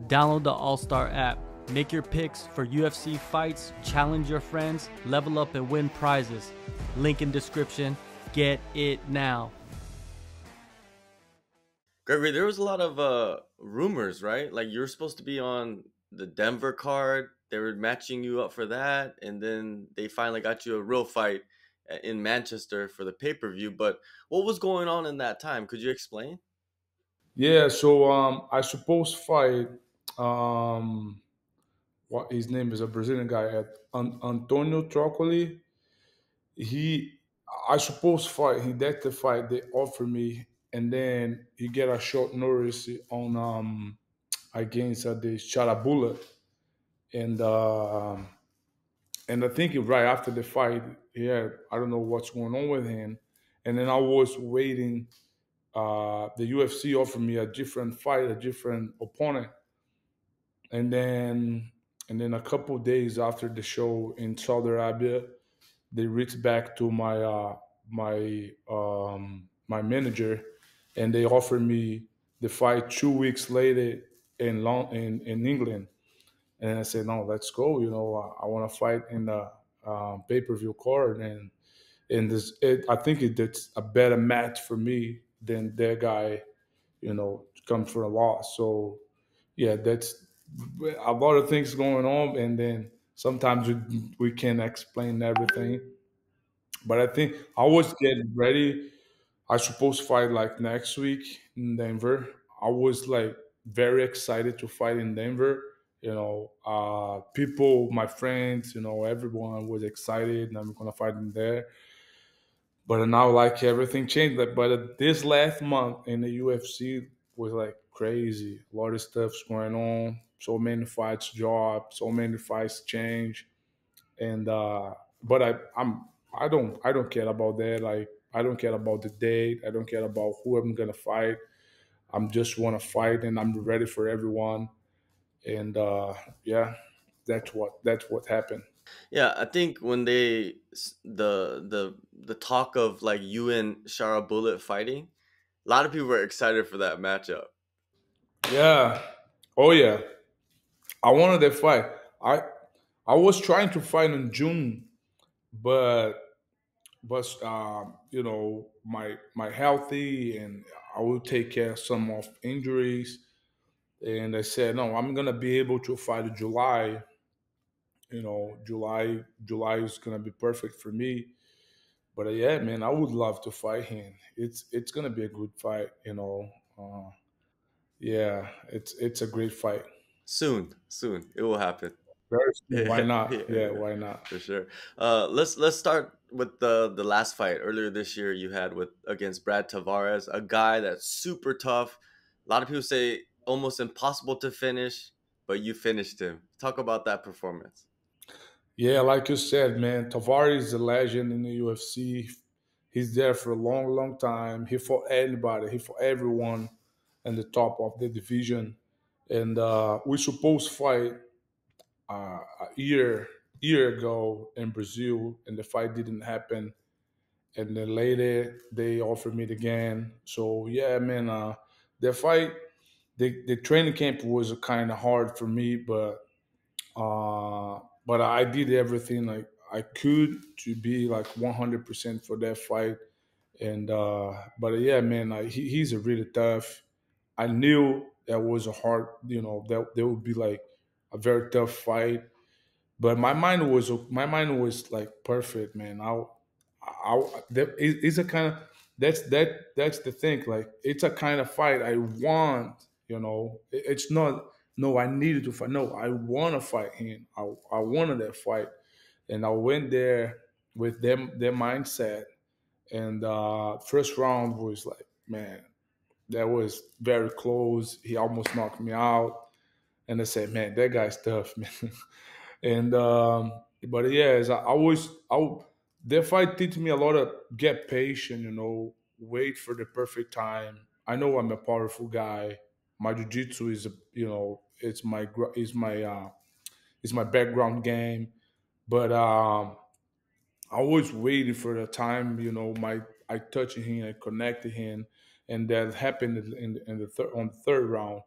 Download the AllStar app. Make your picks for UFC fights, challenge your friends, level up and win prizes. Link in description. Get it now. Gregory, there was a lot of rumors, right? Like you're supposed to be on the Denver card. They were matching you up for that, and then they finally got you a real fight in Manchester for the pay-per-view. But what was going on in that time? Could you explain? Yeah, so I suppose fight what his name is, a Brazilian guy at Antonio Trocoli. He I suppose fight he that the fight they offer me, and then he get a short notice on against the Charabula, and I think right after the fight, yeah, I don't know what's going on with him, and then I was waiting. The UFC offered me a different fight, a different opponent, and then a couple days after the show in Saudi Arabia, they reached back to my manager, and they offered me the fight 2 weeks later in England. And I said, no, let's go. I want to fight in the pay per view card, and I think it's a better match for me than that guy. Come for a loss. So yeah, that's a lot of things going on, and then sometimes we can't explain everything. But I think I was getting ready. I supposed to fight like next week in Denver. I was like very excited to fight in Denver. People, my friends, everyone was excited, and I'm gonna fight in there. But now, like everything changed. But this last month in the UFC was like crazy. A lot of stuff's going on. So many fights drop. So many fights change. And but I don't care about that. Like I don't care about the date. I don't care about who I'm gonna fight. I'm just want to fight, and I'm ready for everyone. And yeah, that's what happened. Yeah, I think when the talk of like you and Shara Bullet fighting, a lot of people were excited for that matchup. Yeah. Oh yeah. I wanted that fight. I I was trying to fight in June, but my healthy, and I will take care of some of injuries. And I said, no, I'm gonna be able to fight in July. July is gonna be perfect for me. But yeah, man, I would love to fight him. It's gonna be a good fight. Yeah, it's a great fight. Soon it will happen. Very soon. Why Yeah, not? Yeah, yeah, why not? for sure. Let's start with the last fight earlier this year you had with against Brad Tavares, a guy that's super tough. A lot of people say almost impossible to finish, but you finished him. Talk about that performance. Yeah, like you said, man, Tavares is a legend in the UFC. He's there for a long, long time. He fought anybody. He fought everyone in the top of the division. And we supposed to fight a year ago in Brazil, and the fight didn't happen. And then later they offered me it again. So yeah, man, the fight, the training camp was kind of hard for me, but I did everything like I could to be like 100% for that fight. And but yeah, man, he's a really tough. I knew that was a hard, that there would be like a very tough fight. But my mind was like perfect, man. It's a kind of that's the thing. Like it's a kind of fight I want. It's not. No, I needed to fight. No, I want to fight him. I wanted that fight, and I went there with their mindset. And first round was like, man, that was very close. He almost knocked me out, and I said, man, that guy's tough, man. And but yes, that fight teach me a lot of get patient, wait for the perfect time. I know I'm a powerful guy. My jiu-jitsu is it's my background game. But I was waiting for the time, my I touched him, I connected him, and that happened in the on the third round.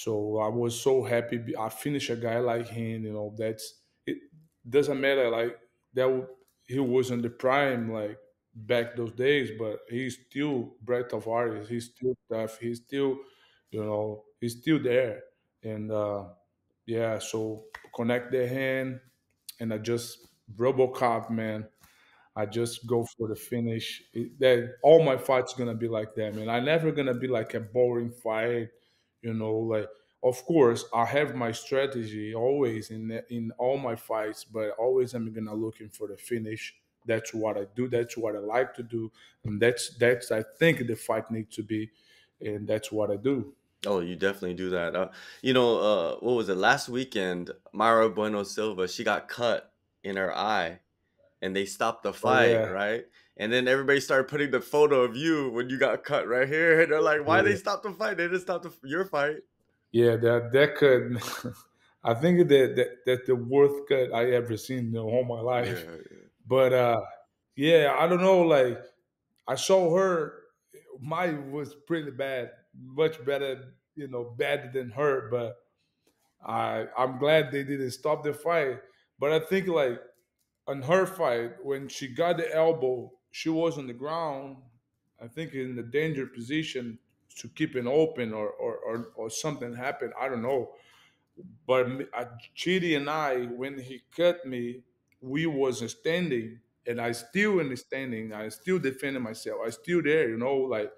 So I was so happy. I finished a guy like him. That's it. Doesn't matter like that. He was in the prime like back those days, but he's still breath of artist. He's still tough. He's still, he's still there. And yeah, so connect their hand, and I just RoboCop, man. I just go for the finish. That all my fights gonna be like that, man. I never gonna be like a boring fight, Like, of course, I have my strategy always in all my fights, but always I'm gonna looking for the finish. That's what I do. That's what I like to do, and that's I think the fight needs to be, and that's what I do. Oh, you definitely do that. What was it last weekend? Mara Bueno Silva, she got cut in her eye, and they stopped the Oh fight, yeah, right? And then everybody started putting the photo of you when you got cut right here, and they're like, "Why they yeah, stop the fight? They didn't stop your fight." yeah. That could. I think that the worst cut I ever seen in all my life. Yeah, But yeah, I don't know. Like I saw her, mine was pretty bad, much better, better than her. But I'm glad they didn't stop the fight. But I think like on her fight, when she got the elbow, she was on the ground. I think in the danger position to keep it open, or something happened. I don't know. But Chidi and I, when he cut me, we was standing, and I still in the standing. I still defending myself. I still there, like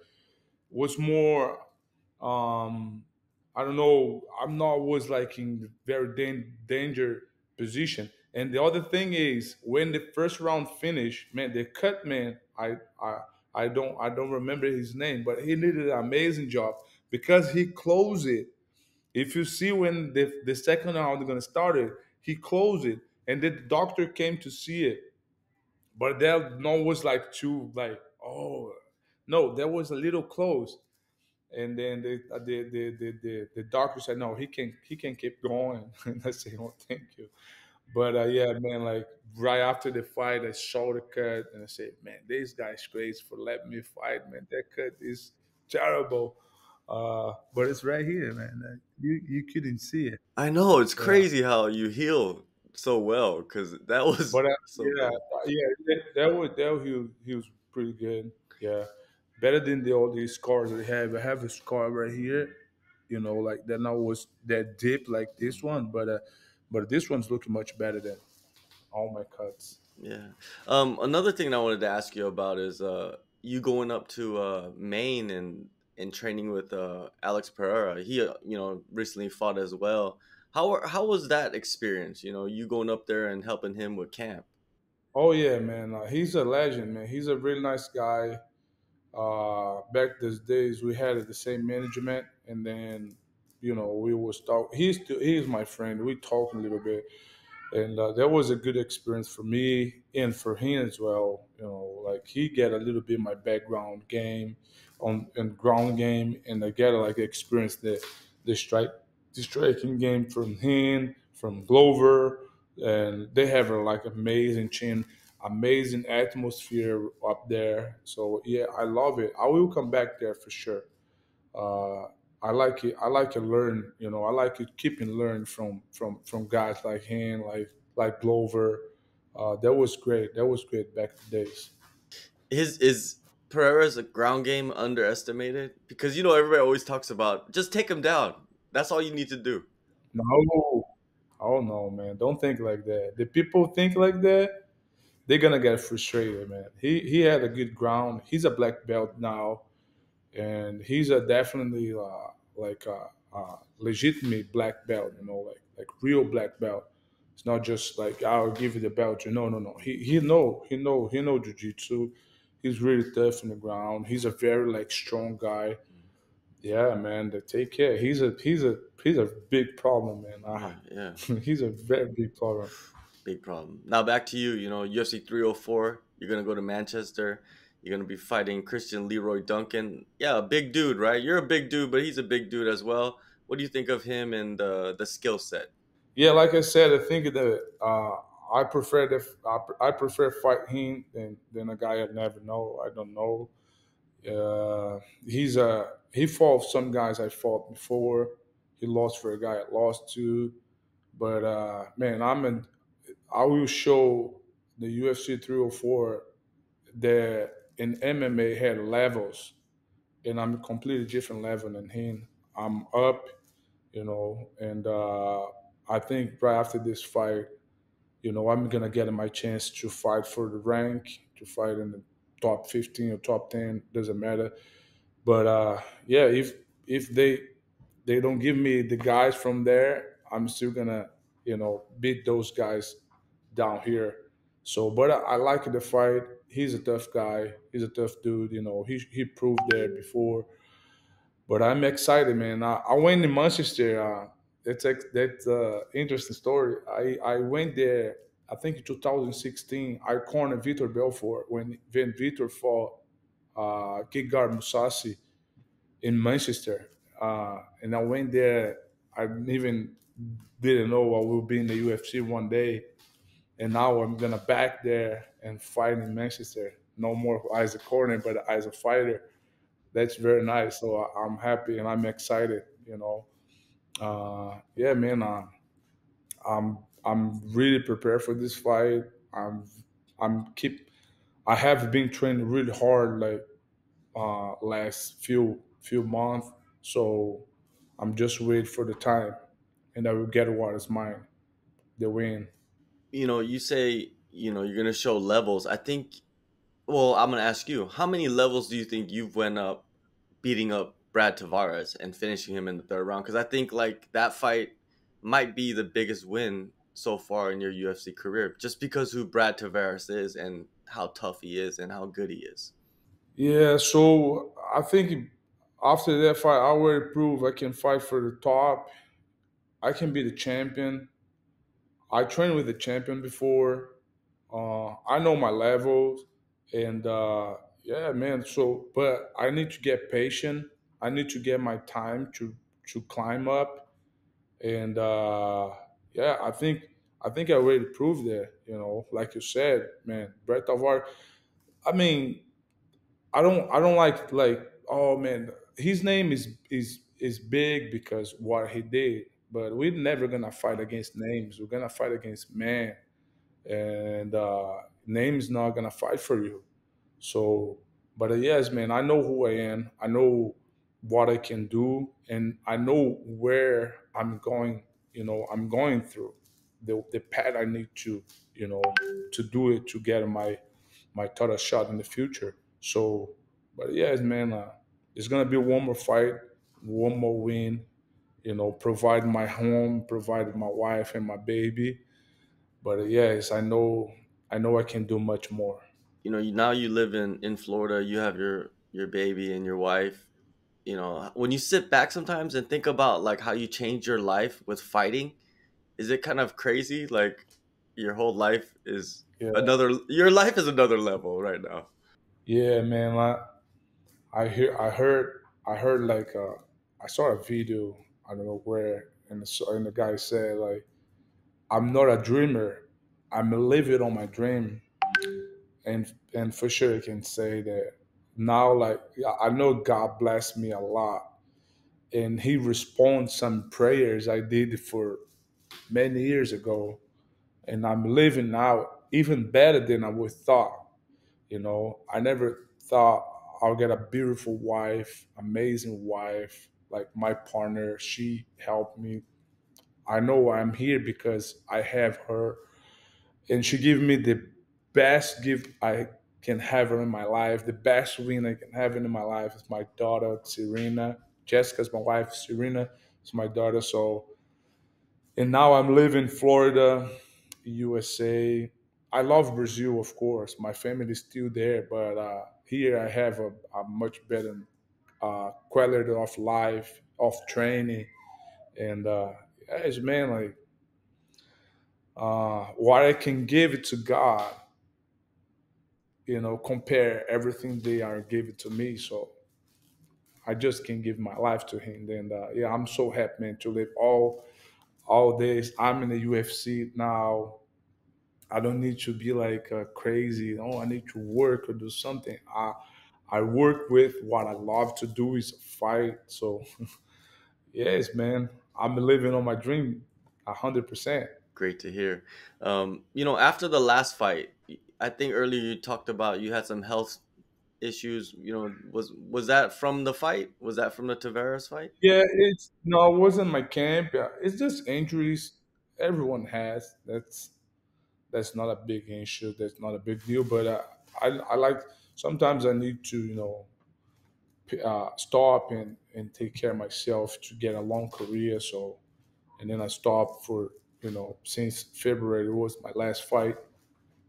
was more. Um, I don't know. I'm not was like in very danger position. And the other thing is when the first round finished, man, the cut man, I don't remember his name, but he did an amazing job because he closed it. If you see when the second round gonna start it, he closed it, and then the doctor came to see it. But that no was like too like oh no, that was a little close. And then the doctor said no, he can keep going. And I said oh thank you. But yeah, man, like right after the fight, I saw the cut and I said, man, this guy's crazy for letting me fight, man. That cut is terrible. But it's right here, man. You couldn't see it. I know it's Yeah. crazy how you heal so well because that was But so yeah, bad. he was pretty good. Yeah, better than all these scars I have. I have a scar right here, like that. Now was that deep like this one, but this one's looking much better than all my cuts. Yeah. Another thing I wanted to ask you about is you going up to Maine and training with Alex Pereira. He recently fought as well. How was that experience? You going up there and helping him with camp. Oh yeah, man. He's a legend, man. He's a really nice guy. Back those days, we had the same management, and then we was talk. He's my friend. We talk a little bit, and that was a good experience for me and for him as well. Like he get a little bit my background game on and ground game, and I get like experience the strike the striking game from him, from Glover, and they have a like amazing chin, amazing atmosphere up there. So yeah, I love it. I will come back there for sure. Uh, I like it. I like to learn. I like to keep and learn from guys like him, like Glover. That was great. That was great back in the days. His is Pereira's ground game underestimated? Because everybody always talks about just take him down. That's all you need to do. No, oh no, man! Don't think like that. The people think like that, they're gonna get frustrated, man. He had a good ground. He's a black belt now, and he's a definitely like a legitimate black belt. Like real black belt. It's not just like I'll give you the belt. No, no, no. He know jujitsu. He's really tough in the ground. He's a very like strong guy. Yeah, man. They take care. He's a big problem, man. Yeah, yeah. He's a very big problem. Big problem. Now back to you. UFC 304. You're gonna go to Manchester. You're gonna be fighting Christian Leroy Duncan. Yeah, a big dude, right? You're a big dude, but he's a big dude as well. What do you think of him and the skill set? Yeah, like I said, I think that I prefer fight him than a guy I never know. I don't know. He fought some guys I fought before. He lost for a guy I lost to. But man, I will show the UFC 304 that in MMA had levels, and I'm a completely different level than him. I'm up, and I think right after this fight, I'm gonna get my chance to fight for the rank, to fight in the top 15 or top 10, doesn't matter. But yeah, if they don't give me the guys from there, I'm still gonna beat those guys down here. So, but I like the fight. He's a tough guy. He's a tough dude. He proved there before. But I'm excited, man. I went in Manchester. That's interesting story. I went there. I think in 2016. I cornered Vitor Belfort when Vitor fought Gegard Mousasi in Manchester, and I went there. I even didn't know I will be in the UFC one day, and now I'm gonna back there and fight in Manchester. No more as a corner, but as a fighter. That's very nice. So I'm happy and I'm excited. Yeah, man. I'm really prepared for this fight. I'm keep. I have been training really hard, like last few months. So I'm just waiting for the time, and I will get what is mine, the win. You say, you're gonna show levels. I think. Well, I'm gonna ask you, how many levels do you think you've went up, beating up Brad Tavares and finishing him in the third round? Because I think like that fight might be the biggest win so far in your UFC career, just because who Brad Tavares is and how tough he is and how good he is. Yeah, so I think after that fight, I already proved I can fight for the top. I can be the champion. I trained with the champion before. I know my levels, and yeah, man. So, but I need to get patient. I need to get my time to climb up, and yeah, I think I already proved that. Like you said, man, Brett Tavares. I mean, I don't like oh man, his name is big because what he did, but we're never gonna fight against names. We're gonna fight against man, and name's not gonna fight for you. So, but yes, man, I know who I am. I know what I can do, and I know where I'm going. I'm going through the path I need to do it to get my title shot in the future. So, but yes, man, it's gonna be one more fight, one more win. Provide my home, provide my wife and my baby. But yes, I know I can do much more. Now you live in Florida. You have your baby and your wife. When you sit back sometimes and think about like how you changed your life with fighting, is it kind of crazy? Like your whole life is Yeah, another. Your life is another level right now. yeah, man. I heard like I saw a video. I don't know where, and the guy said like, "I'm not a dreamer. I'm living on my dream." And for sure, I can say that now. Like, yeah, I know God blessed me a lot, and He responds some prayers I did for many years ago, and I'm living now even better than I would thought. I never thought I'll get a beautiful wife, amazing wife, like my partner. She helped me. I know I'm here because I have her, and she gave me the best gift I can have in my life. The best win I can have in my life is my daughter, Serena. Jessica's my wife. Serena is my daughter. So, and now I'm living in Florida, USA. I love Brazil, of course. My family is still there, but here I have a much better quality of life, of training, and yes, man, like what I can give it to God, compare everything they are giving to me. So I just can give my life to Him. And yeah, I'm so happy, man, to live all this. I'm in the UFC now. I don't need to be like crazy. Oh, I need to work or do something. I work with what I love to do is fight. So yes, man, I'm living on my dream 100%. Great to hear. After the last fight, I think earlier you talked about you had some health issues. Was that from the fight? Was that from the Tavares fight? Yeah, it's no, it wasn't my camp. Yeah, it's just injuries. Everyone has. That's not a big issue. That's not a big deal. But I like sometimes I need to stop and take care of myself to get a long career. So and then I stopped for since February. It was my last fight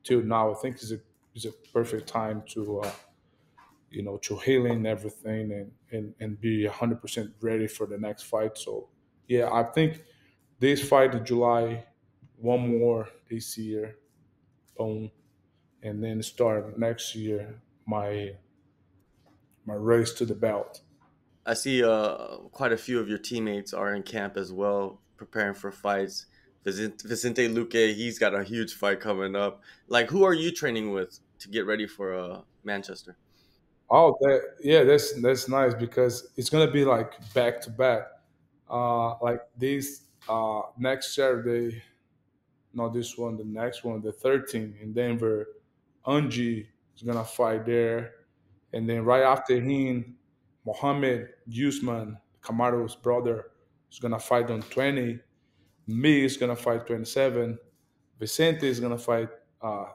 till now. I think is a perfect time to to healing everything and be 100% ready for the next fight. So yeah, I think this fight in July, one more this year, boom, and then start next year my race to the belt. I see quite a few of your teammates are in camp as well, preparing for fights. Vicente Luque, he's got a huge fight coming up. Like, who are you training with to get ready for Manchester? Oh, yeah, that's nice because it's gonna be like back to back. Like this next Saturday, not this one, the next one, the 13th in Denver. Anji is gonna fight there, and then right after him, Mohammed Usman, Kamaru's brother, is gonna fight on 20. Me is gonna fight 27. Vicente is gonna fight uh,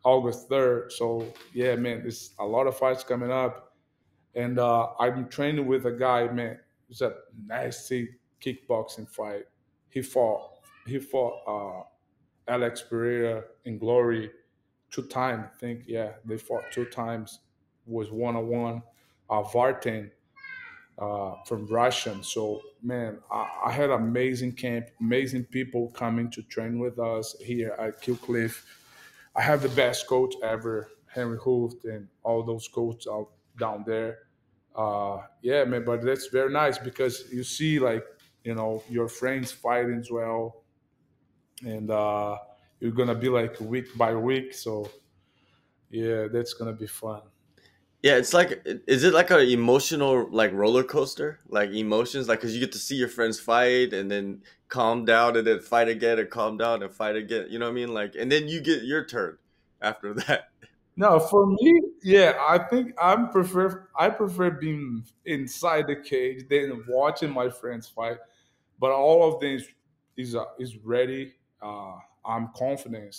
August 3rd. So yeah, man, there's a lot of fights coming up, and I'm training with a guy, man. It's a nasty kickboxing fight. He fought Alex Pereira in Glory 2 times. I think yeah, they fought 2 times. Was 1-on-1. Vartan from Russian. So man, I had amazing camp, amazing people coming to train with us here at Killcliff. I have the best coach ever, Henry Hooft, and all those coaches out down there. Yeah, man, but that's very nice because you see like your friends fighting as well, and you're gonna be like week by week. So yeah, that's gonna be fun. Yeah, it's like, is it like a emotional like roller coaster? Like emotions, like because you get to see your friends fight and then calm down and then fight again and calm down and fight again. You know what I mean? Like, and then you get your turn after that. No, for me, yeah, I think I prefer being inside the cage than watching my friends fight. But all of them is ready. I'm confident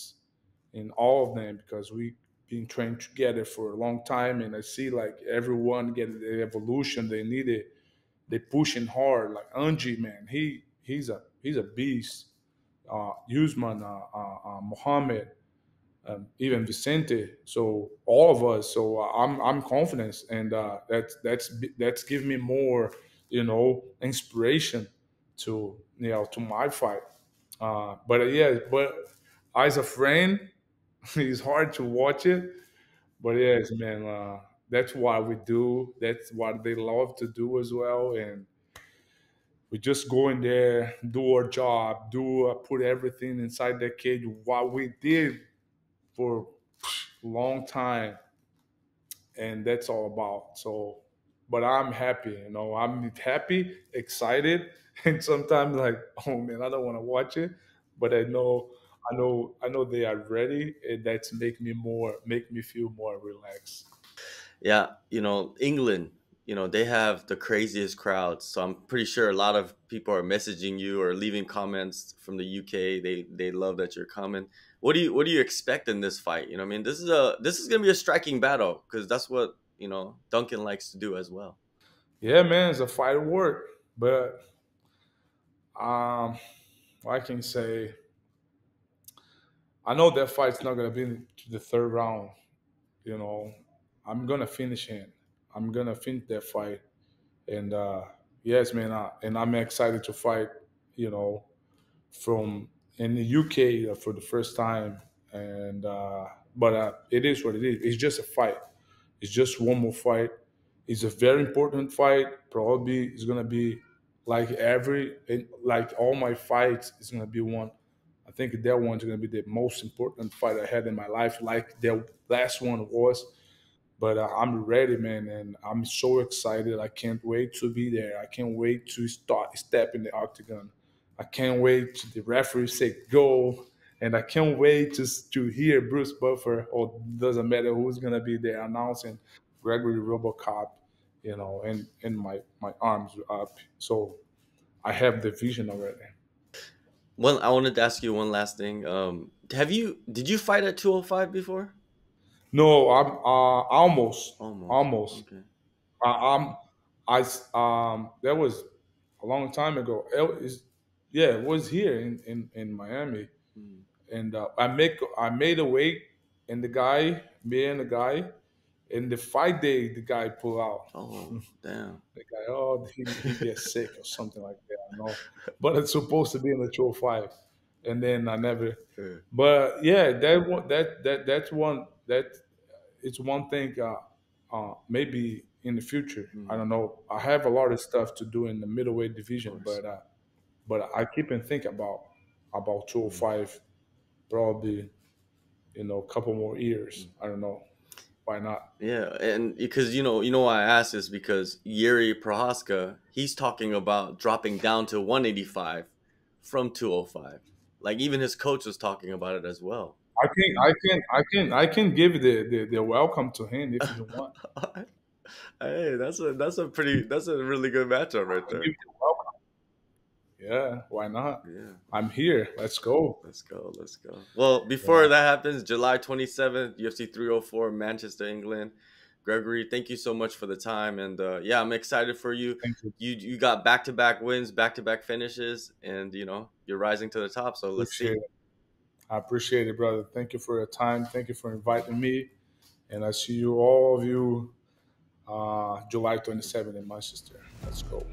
in all of them because we've been trained together for a long time, and I see like everyone get the evolution they needed. They pushing hard. Like Anji, man, he's a beast. Usman, Mohammed, even Vicente. So all of us. So I'm confident, and that's giving me more, inspiration to to my fight. But yeah, but as a friend, it's hard to watch it. But yes, man, that's what we do. That's what they love to do as well, and we just go in there, do our job, do put everything inside the cage. What we did for a long time, and that's all about. So, but I'm happy, I'm happy, excited, and sometimes like, oh man, I don't want to watch it, but I know they are ready, and that's make me feel more relaxed. Yeah, England, they have the craziest crowds. So I'm pretty sure a lot of people are messaging you or leaving comments from the UK. They love that you're coming. What do you expect in this fight? I mean, this is gonna be a striking battle because that's what Duncan likes to do as well. Yeah, man, it's a fight of work, but I can say I know that fight's not gonna be to the third round. You know, I'm gonna finish him. I'm gonna finish that fight. And yes, man, and I'm excited to fight. You know, from in the UK for the first time. And but it is what it is. It's just a fight. It's just one more fight. It's a very important fight. Probably it's gonna be like all my fights. It's gonna be one. I think that one's gonna be the most important fight I had in my life, like the last one was. But I'm ready, man, and I'm so excited. I can't wait to be there. I can't wait to step in the octagon. I can't wait to the referee say go, and I can't wait to hear Bruce Buffer, or doesn't matter who's gonna be there announcing Gregory Robocop, and my arms are up. So I have the vision already. Well, I wanted to ask you one last thing. Did you fight at 205 before? No, I'm Almost. almost. Okay. I'm that was a long time ago. Yeah, it was here in Miami, Mm. and I made a weight, and me and the guy, and the fight day, the guy pulled out. Oh, damn. The guy, oh, he gets sick or something like that. I know, but it's supposed to be in the 205, and then I never. Yeah. But yeah, that's one that it's one thing. Maybe in the future, I Mm. don't know. I have a lot of stuff to do in the middleweight Of division, course. but I keep and think about Mm. 205, probably a couple more years. Mm. I don't know. Why not? Yeah, and because you know why I asked is because Yuri Prohaska, he's talking about dropping down to 185 from 205. Like even his coach was talking about it as well. I can give the welcome to him if you want. Hey, that's a really good matchup I right can there. give you the welcome. Yeah, why not? Yeah. I'm here. Let's go. Let's go. Let's go. Well, before Yeah. that happens, July 27th, UFC 304, Manchester, England. Gregory, thank you so much for the time. And yeah, I'm excited for you. Thank you. You got back to back wins, back to back finishes, and you're rising to the top. So let's Appreciate see. it. I appreciate it, brother. Thank you for your time. Thank you for inviting me. And I see you, all of you, July 27th in Manchester. Let's go.